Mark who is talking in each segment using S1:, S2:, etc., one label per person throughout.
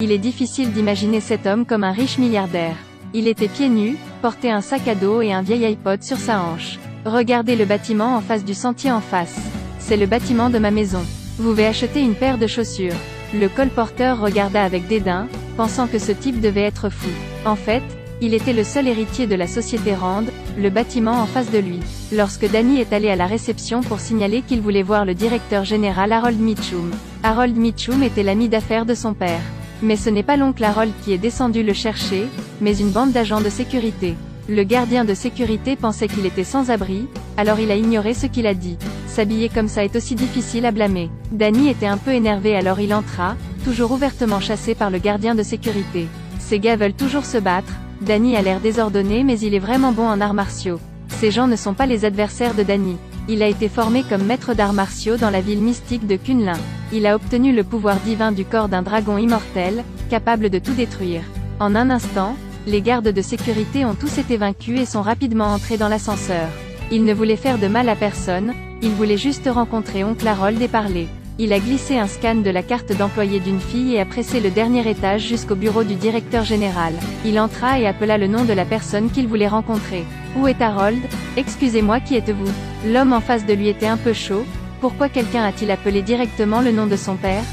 S1: Il est difficile d'imaginer cet homme comme un riche milliardaire. Il était pieds nus, portait un sac à dos et un vieil iPod sur sa hanche. Regardez le bâtiment en face du sentier en face. C'est le bâtiment de ma maison. Vous pouvez acheter une paire de chaussures. Le colporteur regarda avec dédain, pensant que ce type devait être fou. En fait, il était le seul héritier de la société Rand, le bâtiment en face de lui. Lorsque Danny est allé à la réception pour signaler qu'il voulait voir le directeur général Harold Mitchum. Harold Mitchum était l'ami d'affaires de son père. Mais ce n'est pas l'oncle Harold qui est descendu le chercher, mais une bande d'agents de sécurité. Le gardien de sécurité pensait qu'il était sans abri, alors il a ignoré ce qu'il a dit. S'habiller comme ça est aussi difficile à blâmer. Danny était un peu énervé alors il entra, toujours ouvertement chassé par le gardien de sécurité. Ces gars veulent toujours se battre. Danny a l'air désordonné mais il est vraiment bon en arts martiaux. Ces gens ne sont pas les adversaires de Danny. Il a été formé comme maître d'arts martiaux dans la ville mystique de Kunlun. Il a obtenu le pouvoir divin du corps d'un dragon immortel, capable de tout détruire. En un instant, les gardes de sécurité ont tous été vaincus et sont rapidement entrés dans l'ascenseur. Il ne voulait faire de mal à personne, il voulait juste rencontrer oncle Harold et parler. Il a glissé un scan de la carte d'employé d'une fille et a pressé le dernier étage jusqu'au bureau du directeur général. Il entra et appela le nom de la personne qu'il voulait rencontrer. Où est Harold? Excusez-moi, qui êtes-vous? L'homme en face de lui était un peu chaud. Pourquoi quelqu'un a-t-il appelé directement le nom de son père?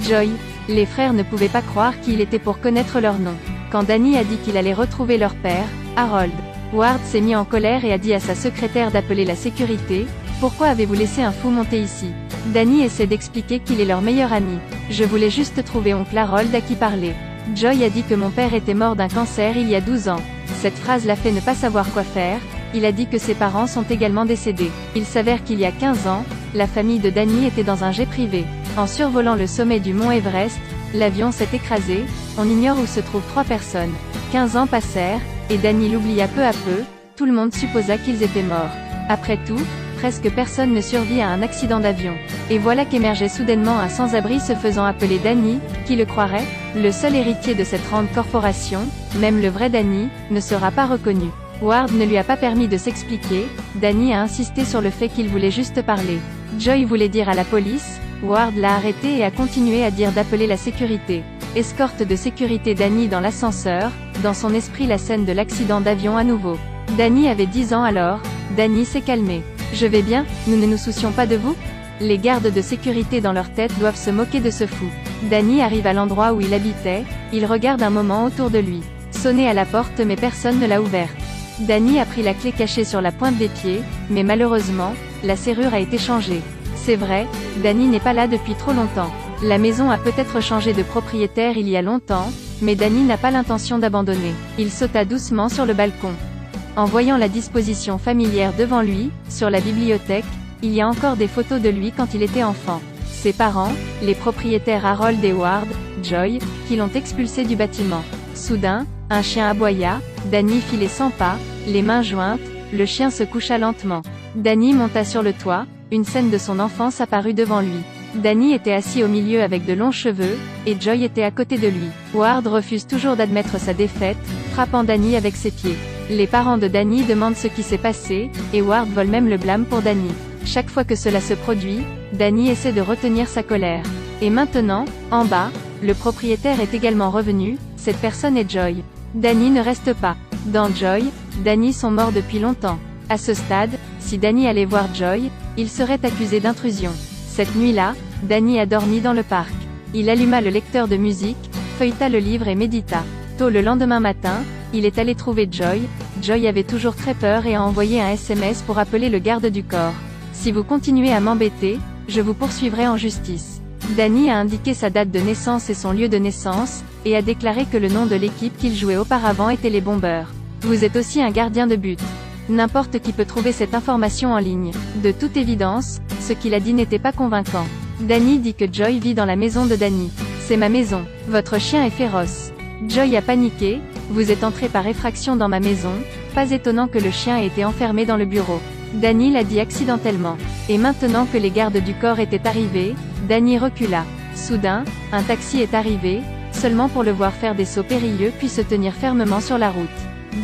S1: Joy. Les frères ne pouvaient pas croire qui il était pour connaître leur nom. Quand Danny a dit qu'il allait retrouver leur père, Harold, Ward s'est mis en colère et a dit à sa secrétaire d'appeler la sécurité. Pourquoi avez-vous laissé un fou monter ici? Danny essaie d'expliquer qu'il est leur meilleur ami. Je voulais juste trouver oncle Harold à qui parler. Joy a dit que mon père était mort d'un cancer il y a 12 ans. Cette phrase l'a fait ne pas savoir quoi faire. Il a dit que ses parents sont également décédés. Il s'avère qu'il y a 15 ans, la famille de Danny était dans un jet privé. En survolant le sommet du mont Everest, l'avion s'est écrasé. On ignore où se trouvent 3 personnes. 15 ans passèrent, et Danny l'oublia peu à peu. Tout le monde supposa qu'ils étaient morts. Après tout, presque personne ne survit à un accident d'avion. Et voilà qu'émergeait soudainement un sans-abri se faisant appeler Danny. Qui le croirait? Le seul héritier de cette Rand Corporation, même le vrai Danny, ne sera pas reconnu. Ward ne lui a pas permis de s'expliquer. Danny a insisté sur le fait qu'il voulait juste parler. Joy voulait dire à la police. Ward l'a arrêté et a continué à dire d'appeler la sécurité. Escorte de sécurité Danny dans l'ascenseur, dans son esprit la scène de l'accident d'avion à nouveau. Danny avait 10 ans alors. Danny s'est calmé. Je vais bien, nous ne nous soucions pas de vous? Les gardes de sécurité dans leur tête doivent se moquer de ce fou. Danny arrive à l'endroit où il habitait, il regarde un moment autour de lui. Sonné à la porte mais personne ne l'a ouverte. Danny a pris la clé cachée sur la pointe des pieds, mais malheureusement, la serrure a été changée. C'est vrai, Danny n'est pas là depuis trop longtemps. La maison a peut-être changé de propriétaire il y a longtemps, mais Danny n'a pas l'intention d'abandonner. Il sauta doucement sur le balcon. En voyant la disposition familière devant lui, sur la bibliothèque, il y a encore des photos de lui quand il était enfant. Ses parents, les propriétaires Harold et Ward, Joy, qui l'ont expulsé du bâtiment. Soudain, un chien aboya, Danny fit les 100 pas, les mains jointes, le chien se coucha lentement. Danny monta sur le toit, une scène de son enfance apparut devant lui. Danny était assis au milieu avec de longs cheveux, et Joy était à côté de lui. Ward refuse toujours d'admettre sa défaite, frappant Danny avec ses pieds. Les parents de Danny demandent ce qui s'est passé, et Ward vole même le blâme pour Danny. Chaque fois que cela se produit, Danny essaie de retenir sa colère. Et maintenant, en bas, le propriétaire est également revenu, cette personne est Joy. Danny ne reste pas. Dans Joy, Danny sont morts depuis longtemps. À ce stade, si Danny allait voir Joy, il serait accusé d'intrusion. Cette nuit-là, Danny a dormi dans le parc. Il alluma le lecteur de musique, feuilleta le livre et médita. Tôt le lendemain matin, il est allé trouver Joy. Joy avait toujours très peur et a envoyé un SMS pour appeler le garde du corps. Si vous continuez à m'embêter, je vous poursuivrai en justice. Danny a indiqué sa date de naissance et son lieu de naissance, et a déclaré que le nom de l'équipe qu'il jouait auparavant était les Bombers. Vous êtes aussi un gardien de but. N'importe qui peut trouver cette information en ligne. De toute évidence, ce qu'il a dit n'était pas convaincant. Danny dit que Joy vit dans la maison de Danny. C'est ma maison. Votre chien est féroce. Joy a paniqué. Vous êtes entré par effraction dans ma maison. Pas étonnant que le chien ait été enfermé dans le bureau. Danny l'a dit accidentellement. Et maintenant que les gardes du corps étaient arrivés, Danny recula. Soudain, un taxi est arrivé, seulement pour le voir faire des sauts périlleux puis se tenir fermement sur la route.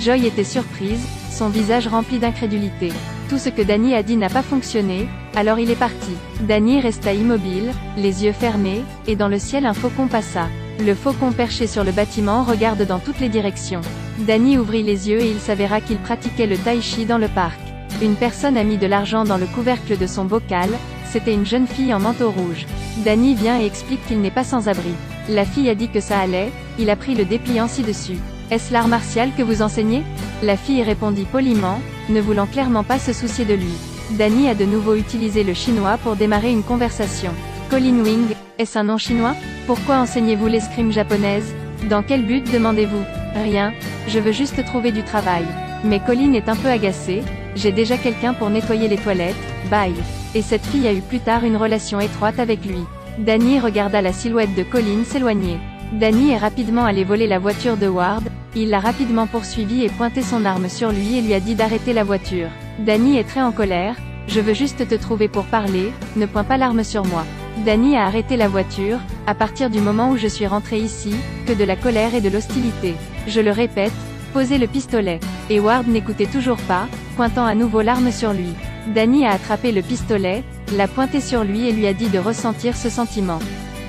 S1: Joy était surprise, son visage rempli d'incrédulité. Tout ce que Danny a dit n'a pas fonctionné, alors il est parti. Danny resta immobile, les yeux fermés, et dans le ciel un faucon passa. Le faucon perché sur le bâtiment regarde dans toutes les directions. Danny ouvrit les yeux et il s'avéra qu'il pratiquait le tai chi dans le parc. Une personne a mis de l'argent dans le couvercle de son bocal, c'était une jeune fille en manteau rouge. Danny vient et explique qu'il n'est pas sans abri. La fille a dit que ça allait, il a pris le dépliant ci-dessus. Est-ce l'art martial que vous enseignez? La fille répondit poliment, ne voulant clairement pas se soucier de lui. Danny a de nouveau utilisé le chinois pour démarrer une conversation. Colin Wing, est-ce un nom chinois? Pourquoi enseignez-vous l'escrime japonaise? Dans quel but demandez-vous? Rien, je veux juste trouver du travail. Mais Colin est un peu agacé, j'ai déjà quelqu'un pour nettoyer les toilettes, bye. Et cette fille a eu plus tard une relation étroite avec lui. Danny regarda la silhouette de Colin s'éloigner. Danny est rapidement allé voler la voiture de Ward, il l'a rapidement poursuivi et pointé son arme sur lui et lui a dit d'arrêter la voiture. Danny est très en colère, je veux juste te trouver pour parler, ne pointe pas l'arme sur moi. Danny a arrêté la voiture, à partir du moment où je suis rentré ici, que de la colère et de l'hostilité. Je le répète, posez le pistolet. Et Ward n'écoutait toujours pas, pointant à nouveau l'arme sur lui. Danny a attrapé le pistolet, l'a pointé sur lui et lui a dit de ressentir ce sentiment.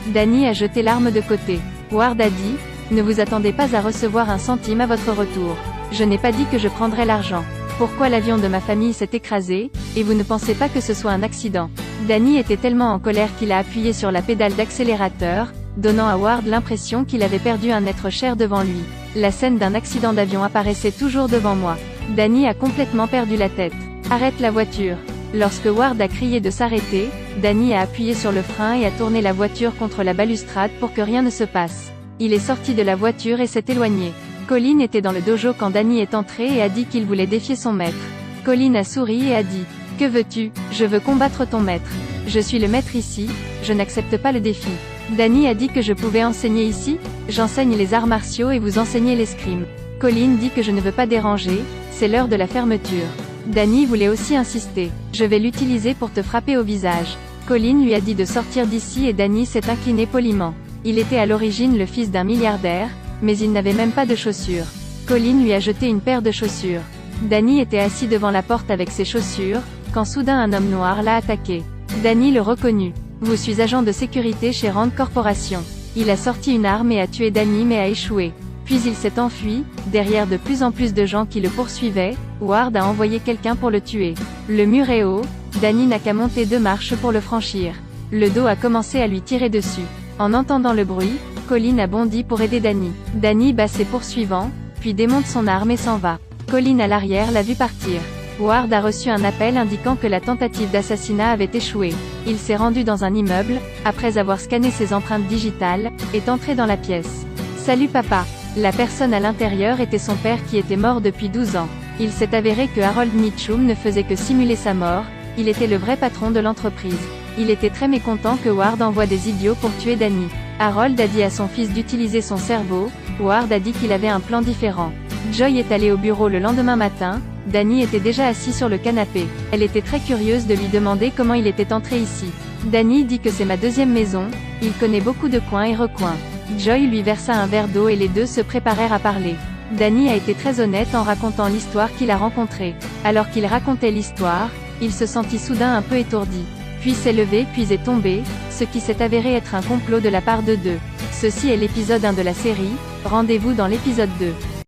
S1: Danny a jeté l'arme de côté. Ward a dit, ne vous attendez pas à recevoir un centime à votre retour. Je n'ai pas dit que je prendrais l'argent. Pourquoi l'avion de ma famille s'est écrasé, et vous ne pensez pas que ce soit un accident? Danny était tellement en colère qu'il a appuyé sur la pédale d'accélérateur, donnant à Ward l'impression qu'il avait perdu un être cher devant lui. La scène d'un accident d'avion apparaissait toujours devant moi. Danny a complètement perdu la tête. Arrête la voiture. Lorsque Ward a crié de s'arrêter, Danny a appuyé sur le frein et a tourné la voiture contre la balustrade pour que rien ne se passe. Il est sorti de la voiture et s'est éloigné. Colin était dans le dojo quand Danny est entré et a dit qu'il voulait défier son maître. Colin a souri et a dit, « Que veux-tu? Je veux combattre ton maître. Je suis le maître ici, je n'accepte pas le défi. » Danny a dit que je pouvais enseigner ici, j'enseigne les arts martiaux et vous enseignez l'escrime. Colin dit que je ne veux pas déranger, c'est l'heure de la fermeture. Danny voulait aussi insister. Je vais l'utiliser pour te frapper au visage. Colin lui a dit de sortir d'ici et Danny s'est incliné poliment. Il était à l'origine le fils d'un milliardaire, mais il n'avait même pas de chaussures. Colin lui a jeté une paire de chaussures. Danny était assis devant la porte avec ses chaussures, quand soudain un homme noir l'a attaqué. Danny le reconnut. Je suis agent de sécurité chez Rand Corporation. Il a sorti une arme et a tué Danny mais a échoué. Puis il s'est enfui, derrière de plus en plus de gens qui le poursuivaient, Ward a envoyé quelqu'un pour le tuer. Le mur est haut, Danny n'a qu'à monter 2 marches pour le franchir. Le dos a commencé à lui tirer dessus. En entendant le bruit, Colin a bondi pour aider Danny. Danny bat ses poursuivants, puis démonte son arme et s'en va. Colin à l'arrière l'a vu partir. Ward a reçu un appel indiquant que la tentative d'assassinat avait échoué. Il s'est rendu dans un immeuble, après avoir scanné ses empreintes digitales, est entré dans la pièce. Salut papa. La personne à l'intérieur était son père qui était mort depuis 12 ans. Il s'est avéré que Harold Mitchum ne faisait que simuler sa mort, il était le vrai patron de l'entreprise. Il était très mécontent que Ward envoie des idiots pour tuer Danny. Harold a dit à son fils d'utiliser son cerveau, Ward a dit qu'il avait un plan différent. Joy est allée au bureau le lendemain matin, Danny était déjà assis sur le canapé. Elle était très curieuse de lui demander comment il était entré ici. Danny dit que c'est ma deuxième maison, il connaît beaucoup de coins et recoins. Joy lui versa un verre d'eau et les deux se préparèrent à parler. Danny a été très honnête en racontant l'histoire qu'il a rencontrée. Alors qu'il racontait l'histoire, il se sentit soudain un peu étourdi. Puis s'est levé puis est tombé, ce qui s'est avéré être un complot de la part de deux. Ceci est l'épisode 1 de la série, rendez-vous dans l'épisode 2.